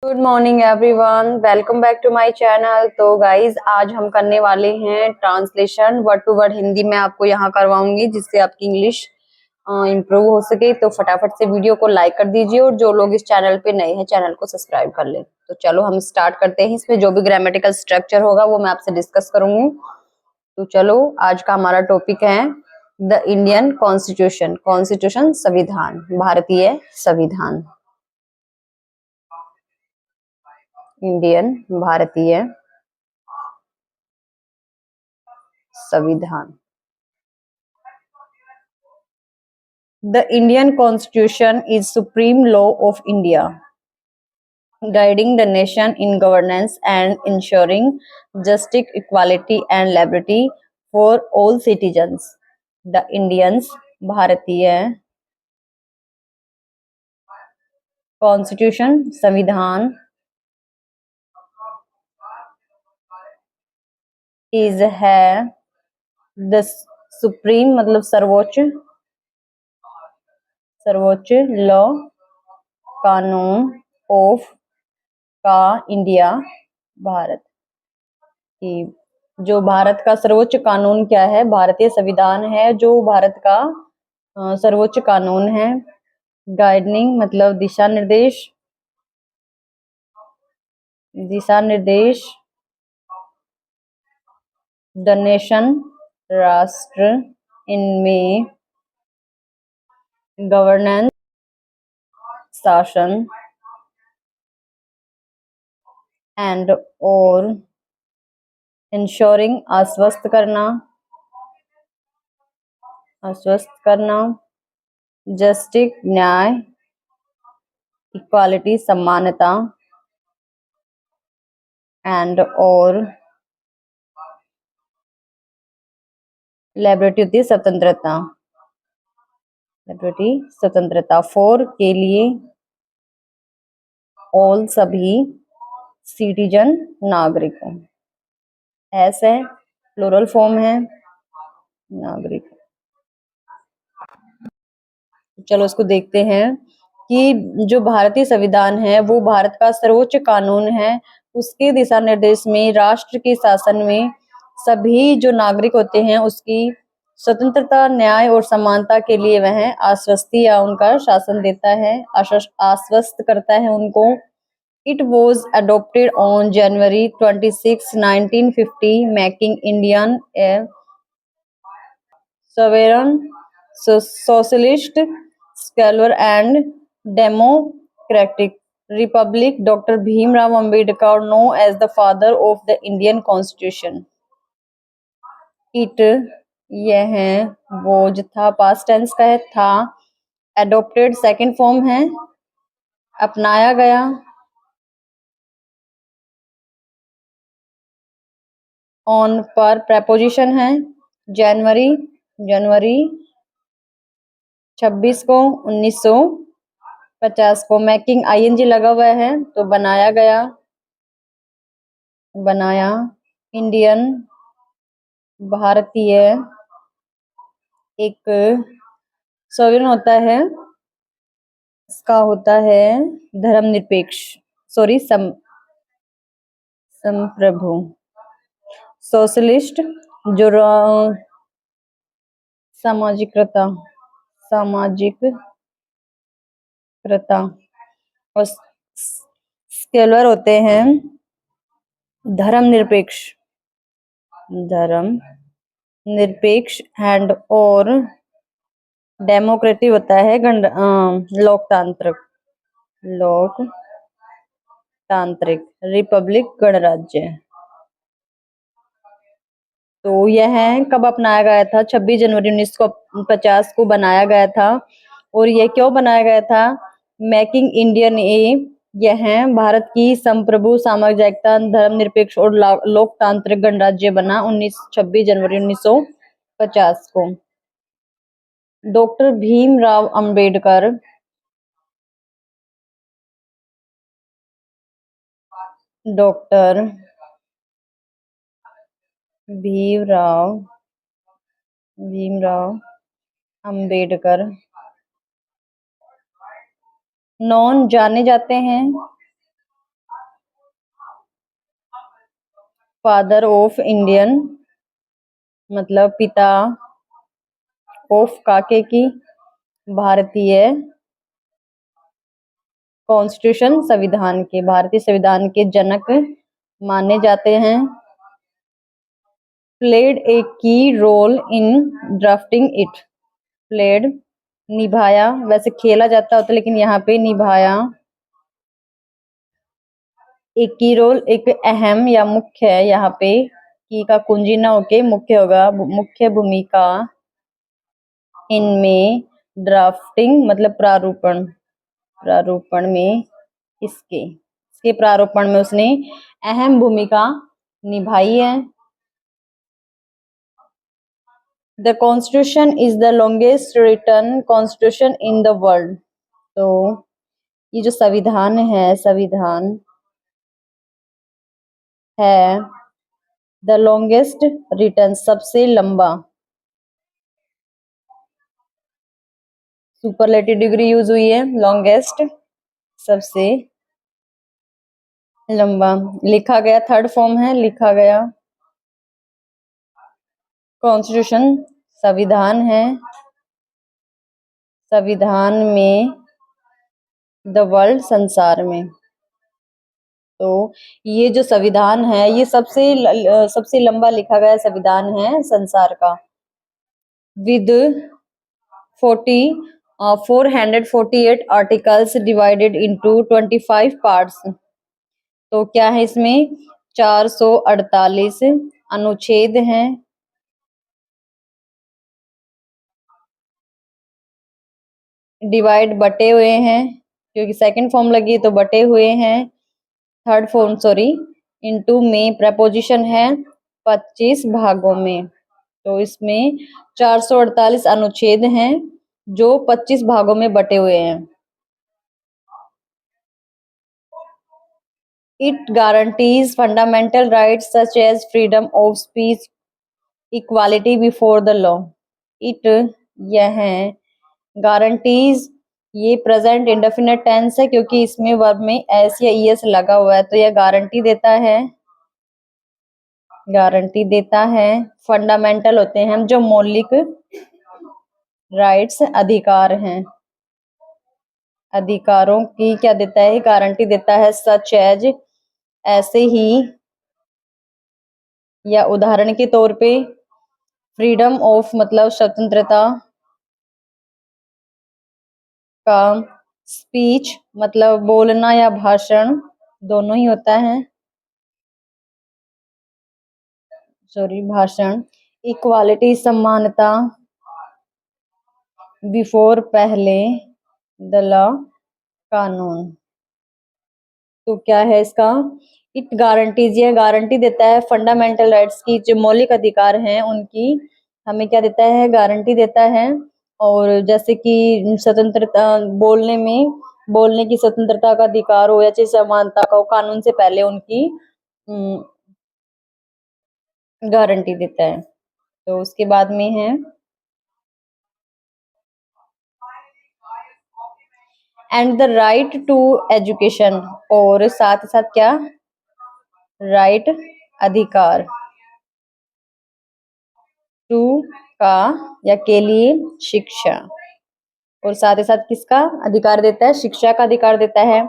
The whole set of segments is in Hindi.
Good morning everyone, welcome back to my channel. तो गाइज आज हम करने वाले हैं translation word to word. Hindi में आपको यहाँ करवाऊंगी जिससे आपकी इंग्लिश इम्प्रूव हो सके। तो फटाफट से वीडियो को लाइक कर दीजिए और जो लोग इस चैनल पे नए हैं चैनल को सब्सक्राइब कर लें। तो चलो हम स्टार्ट करते हैं। इसमें जो भी ग्रामेटिकल स्ट्रक्चर होगा वो मैं आपसे डिस्कस करूंगी। तो चलो आज का हमारा टॉपिक है द इंडियन कॉन्स्टिट्यूशन। कॉन्स्टिट्यूशन संविधान, भारतीय संविधान। इंडियन भारतीय संविधान। The Indian Constitution is supreme law of India, guiding the nation in governance and ensuring justice, equality and liberty for all citizens. The Indians भारतीय Constitution संविधान is है the supreme मतलब सर्वोच्च लॉ कानून ऑफ का इंडिया भारत की। जो भारत का सर्वोच्च कानून क्या है? भारतीय संविधान है जो भारत का सर्वोच्च कानून है। गाइडिंग मतलब दिशा निर्देश, द नेशन राष्ट्र, इनमें गवर्नेंस शासन, एंड और इंश्योरिंग आश्वस्त करना, जस्टिस न्याय, इक्वालिटी समानता, एंड और लिबर्टी होती है स्वतंत्रता, फॉर के लिए, ऑल सभी, सिटीजन नागरिकों, एस है प्लूरल फॉर्म है नागरिक। चलो इसको देखते हैं कि जो भारतीय संविधान है वो भारत का सर्वोच्च कानून है। उसके दिशा निर्देश में राष्ट्र के शासन में सभी जो नागरिक होते हैं उसकी स्वतंत्रता, न्याय और समानता के लिए वह आश्वस्ति या उनका शासन देता है, आश्वस्त करता है उनको। It was adopted on January 26, 1950, making Indian a sovereign, socialist, secular and democratic republic. Dr. Bhim Rao Ambedkar, known as the father of the Indian Constitution. It यह है वो जो था पास्ट टेंस का है, था। एडोप्टेड सेकंड फॉर्म है, अपनाया गया। ऑन पर प्रेपोजिशन है, जनवरी 26 को 1950 को। मेकिंग आईएनजी लगा हुआ है तो बनाया गया, बनाया। इंडियन भारतीय एक सोवरेन होता है, इसका होता है धर्मनिरपेक्ष, संप्रभु। सोशलिस्ट जो सामाजिकता और स्केलर होते हैं धर्मनिरपेक्ष एंड और डेमोक्रेटिक होता है लोकतांत्रिक, रिपब्लिक गणराज्य। तो यह कब अपनाया गया था? 26 जनवरी 1950 को बनाया गया था। और यह क्यों बनाया गया था? मेकिंग इंडियन यह भारत की संप्रभु, सामाजिकता, धर्मनिरपेक्ष और लोकतांत्रिक गणराज्य बना 26 जनवरी 1950 को। डॉक्टर भीमराव अंबेडकर भीमराव अंबेडकर नॉन जाने जाते हैं फादर ऑफ इंडियन मतलब पिता ऑफ काके की भारतीय कॉन्स्टिट्यूशन संविधान के, भारतीय संविधान के जनक माने जाते हैं। Played a key role in drafting it, played निभाया, वैसे खेला जाता होता लेकिन यहाँ पे निभाया। एक की रोल एक अहम या मुख्य है, यहाँ पे की का कुंजी ना होके मुख्य होगा, मुख्य भूमिका। इनमें ड्राफ्टिंग मतलब प्रारूपण, प्रारूपण में इसके प्रारूपण में उसने अहम भूमिका निभाई है। The constitution is the longest written constitution in the world. तो ये जो संविधान है, संविधान है द लॉन्गेस्ट रिटन सबसे लंबा, सुपरलेटिव डिग्री यूज हुई है, लॉन्गेस्ट सबसे लंबा लिखा गया, थर्ड फॉर्म है लिखा गया। कॉन्स्टिट्यूशन संविधान है, संविधान में द वर्ल्ड संसार में। तो ये जो संविधान है ये सबसे लंबा लिखा गया संविधान है संसार का, with 448 articles divided into 25 parts. तो क्या है इसमें 448 अनुच्छेद हैं, डिवाइड बटे हुए हैं, क्योंकि सेकंड फॉर्म लगी तो बटे हुए हैं, थर्ड फॉर्म सॉरी, इनटू में प्रपोजिशन है 25 भागों में। तो इसमें 448 अनुच्छेद हैं जो 25 भागों में बटे हुए हैं। It guarantees fundamental rights such as freedom of speech, equality before the law. It यह गारंटीज, ये प्रेजेंट इंडेफिनिट टेंस है क्योंकि इसमें वर्ब में एस या ईएस लगा हुआ है, तो यह गारंटी देता है, गारंटी देता है। फंडामेंटल होते हैं जो मौलिक राइट्स अधिकार हैं, अधिकारों की क्या देता है, गारंटी देता है। सच एज ऐसे ही या उदाहरण के तौर पे, फ्रीडम ऑफ मतलब स्वतंत्रता का, स्पीच मतलब बोलना या भाषण दोनों ही होता है, सॉरी भाषण। इक्वालिटी समानता, बिफोर पहले, द लॉ कानून। तो क्या है इसका, इट गारंटीज, ये गारंटी देता है फंडामेंटल राइट्स की, जो मौलिक अधिकार हैं उनकी हमें क्या देता है, गारंटी देता है। और जैसे कि स्वतंत्रता, बोलने में, बोलने की स्वतंत्रता का अधिकार हो या चाहे समानता का हो, कानून से पहले उनकी गारंटी देता है। तो उसके बाद में है and the right to education, और साथ साथ क्या, राइट अधिकार, टू का या के लिए शिक्षा, और साथ ही साथ किसका अधिकार देता है, शिक्षा का अधिकार देता है।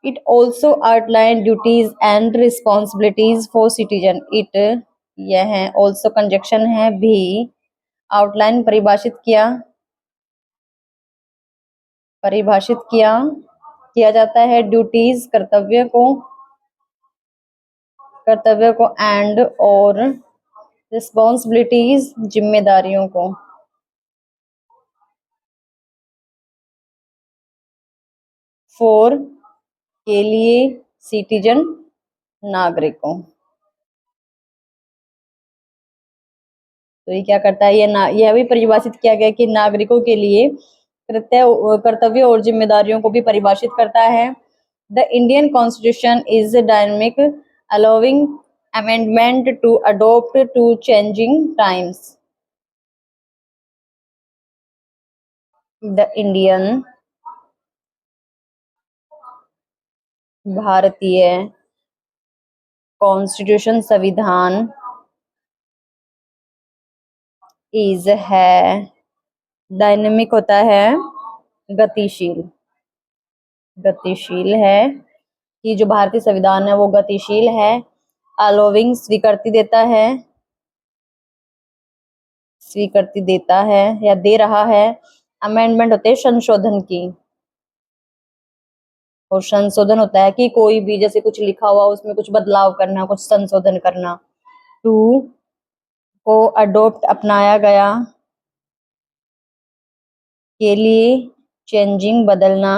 It also outline duties and responsibilities for citizen. It यह ऑल्सो कंजक्शन है, भी आउटलाइन परिभाषित किया, परिभाषित किया जाता है, ड्यूटीज कर्तव्य को एंड और रिस्पॉन्सिबिलिटीज जिम्मेदारियों को, फॉर के लिए, सिटीजन नागरिकों। तो ये क्या करता है, यह भी परिभाषित किया गया कि नागरिकों के लिए कर्तव्य और जिम्मेदारियों को भी परिभाषित करता है। The Indian constitution is dynamic, allowing amendment to adopt to changing times. The Indian भारतीय कॉन्स्टिट्यूशन संविधान इज है, डायनेमिक होता है, गतिशील, गतिशील है कि जो भारतीय संविधान है वो गतिशील है। अलोविंग स्वीकृति देता है, स्वीकृति देता है या दे रहा है। अमेंडमेंट होते हैं संशोधन की, और संशोधन होता है कि कोई भी जैसे कुछ लिखा हुआ उसमें कुछ बदलाव करना, कुछ संशोधन करना। टू को अडोप्ट अपनाया गया, के लिए चेंजिंग बदलना,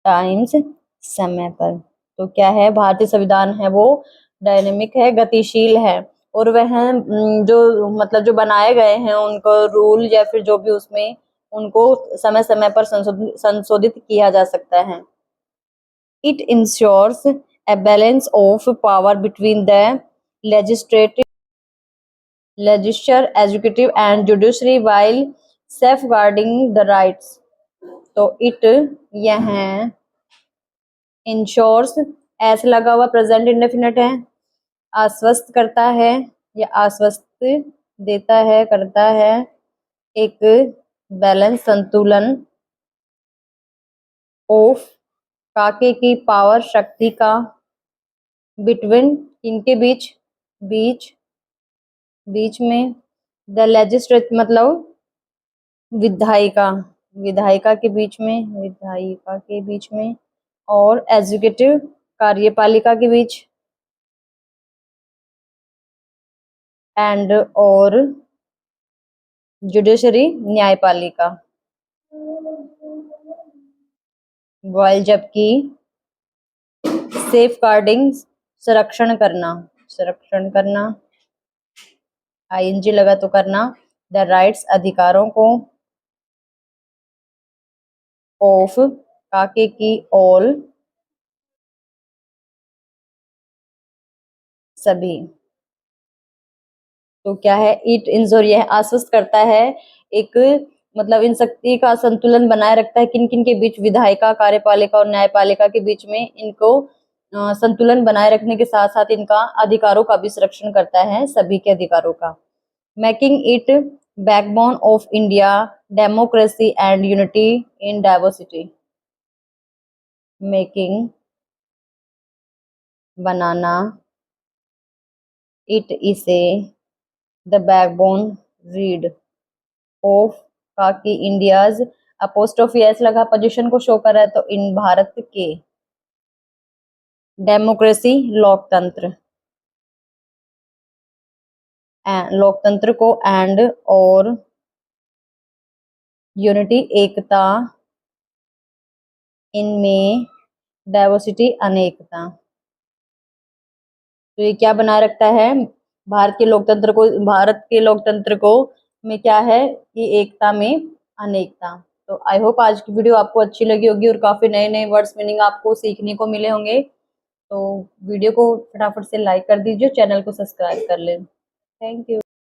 टाइम्स समय पर। तो क्या है, भारतीय संविधान है वो डायनेमिक है, गतिशील है, और वह जो मतलब जो बनाए गए हैं उनको रूल या फिर जो भी उसमें उनको समय समय पर संशोधित किया जा सकता है। It ensures a balance of power between the legislative, legislature, executive and judiciary while safeguarding the rights। तो इट यह इंश्योर्स, एस लगा हुआ प्रेजेंट इंडेफिनिट है, आश्वस्त करता है या आश्वस्त देता है, करता है, एक बैलेंस संतुलन, ऑफ काके की पावर शक्ति का, बिटवीन इनके बीच, बीच बीच में, द लेजिस्लेट मतलब विधायिका, विधायिका के बीच में, विधायिका के बीच में, और एग्जीक्यूटिव कार्यपालिका के बीच, एंड और जुडिशरी न्यायपालिका। वाइल जबकि सेफ गार्डिंग संरक्षण करना, संरक्षण करना, आईएनजी लगा तो करना, द राइट्स अधिकारों को, ऑफ काके की ऑल सभी। तो क्या है, इट इंश्योर यह आश्वस्त करता है, एक मतलब इन शक्ति का संतुलन बनाए रखता है, किन किन के बीच, विधायिका, कार्यपालिका और न्यायपालिका के बीच में इनको संतुलन बनाए रखने के साथ साथ इनका अधिकारों का भी संरक्षण करता है, सभी के अधिकारों का। Making it backbone of India democracy and unity in diversity. Making banana, it इसे, द बैकबोन रीड, ऑफ का कि इंडियाज, अपोस्ट्रोफी एस लगा पोजीशन को शो कर रहा है, तो इन भारत के, डेमोक्रेसी लोकतंत्र, लोकतंत्र को, एंड और यूनिटी एकता, इनमें डाइवर्सिटी अनेकता। तो ये क्या बनाए रखता है, भारत के लोकतंत्र को, भारत के लोकतंत्र को में क्या है कि एकता में अनेकता। तो आई होप आज की वीडियो आपको अच्छी लगी होगी और काफी नए नए वर्ड्स मीनिंग आपको सीखने को मिले होंगे। तो वीडियो को फटाफट से लाइक कर दीजिए, चैनल को सब्सक्राइब कर लें। Thank you.